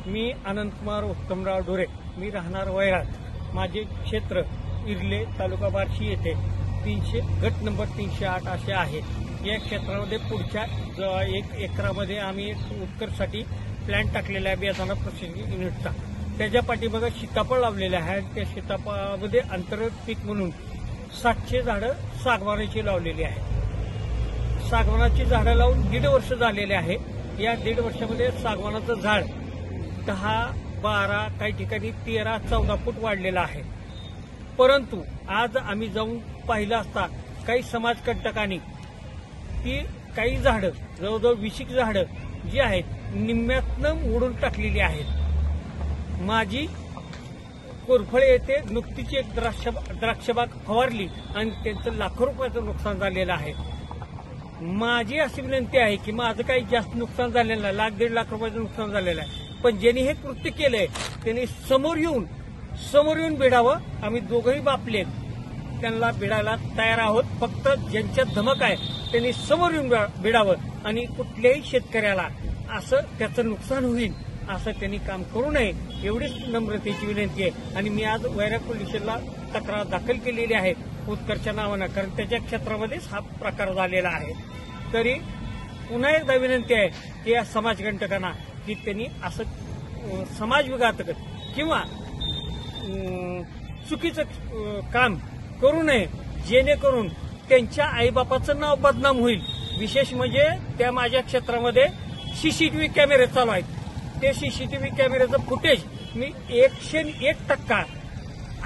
मी अनंतकुमार उत्तमराव ढोरे, मी राहणार वैराग. माझे क्षेत्र इर्ले, तालुका बार्शी येथे 300 गट नंबर 308 असे आहे. या क्षेत्रामध्ये पुढच्या 1 एकरामध्ये आम्ही उत्कर्षसाठी प्लॅन टाकलेला आहे बियाणं प्रोसेसिंग युनिटचा. त्याच्या पाठीमागे सीताफळ लावलेले आहे. त्या सीताफळामध्ये अंतर्गत पीक म्हणून 700 झाडं सागवानाची लावलेली आहेत. सागवानाची झाडं लावून 1.5 वर्ष झालेले आहे. या 1.5 वर्षामध्ये सागवानाचं झाड 10, 12, काही ठिकाणी 13, 14 फूट वाढलेलं आहे. परंतु आज आम्ही जाऊन पाहिलं असता काही समाजकंटकांनी ती काही झाडं, जवळजवळ 20 झाडं जी आहेत निम्म्यातनं मोडून टाकलेली आहेत. माझी कोरफळे येथे नुकतीच एक द्राक्षबाग फवारली आणि त्यांचं लाखो रुपयाचं नुकसान झालेलं आहे. माझी अशी विनंती आहे की माझं काही जास्त नुकसान झालेलं नाही, 1,00,000-1.5 लाख रुपयाचं नुकसान झालेलं आहे. पण ज्यांनी हे कृत्य केलंय त्यांनी समोर येऊन भिडावं. आम्ही दोघंही बापले त्यांना भिडायला तयार आहोत. फक्त ज्यांच्यात धमक आहे त्यांनी समोर येऊन भिडावं आणि कुठल्याही शेतकऱ्याला असं त्याचं नुकसान होईल असं त्यांनी काम करू नये, एवढीच नम्रतेची विनंती आहे. आणि मी आज वैराग पोलीस स्टेशनला तक्रार दाखल केलेली आहे उत्कर्षच्या नावानं, कारण त्याच्या क्षेत्रामध्येच हा प्रकार झालेला आहे. तरी पुन्हा एकदा विनंती आहे की या समाजकंटकांना की त्यांनी असं समाजविघातक किंवा चुकीचं काम करू नये, जेणेकरून त्यांच्या आईबापाचं नाव बदनाम होईल. विशेष म्हणजे त्या माझ्या क्षेत्रामध्ये सीसीटीव्ही कॅमेरे चालू आहेत. ते सीसीटीव्ही कॅमेऱ्याचं फुटेज मी 101%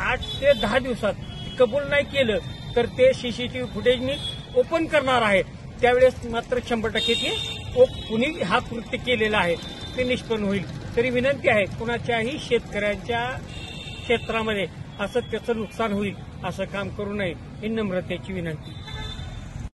8 ते 10 दिवसात कबूल नाही केलं तर ते सीसीटीव्ही फुटेज मी ओपन करणार आहे. त्यावेळेस मात्र 100% ते कुणी हा कृत्य केलेला आहे ते निष्पन्न होईल. तरी विनंती आहे कुणाच्याही शेतकऱ्यांच्या क्षेत्रामध्ये असं त्याचं नुकसान होईल असं काम करू नये ही नम्रतेची विनंती.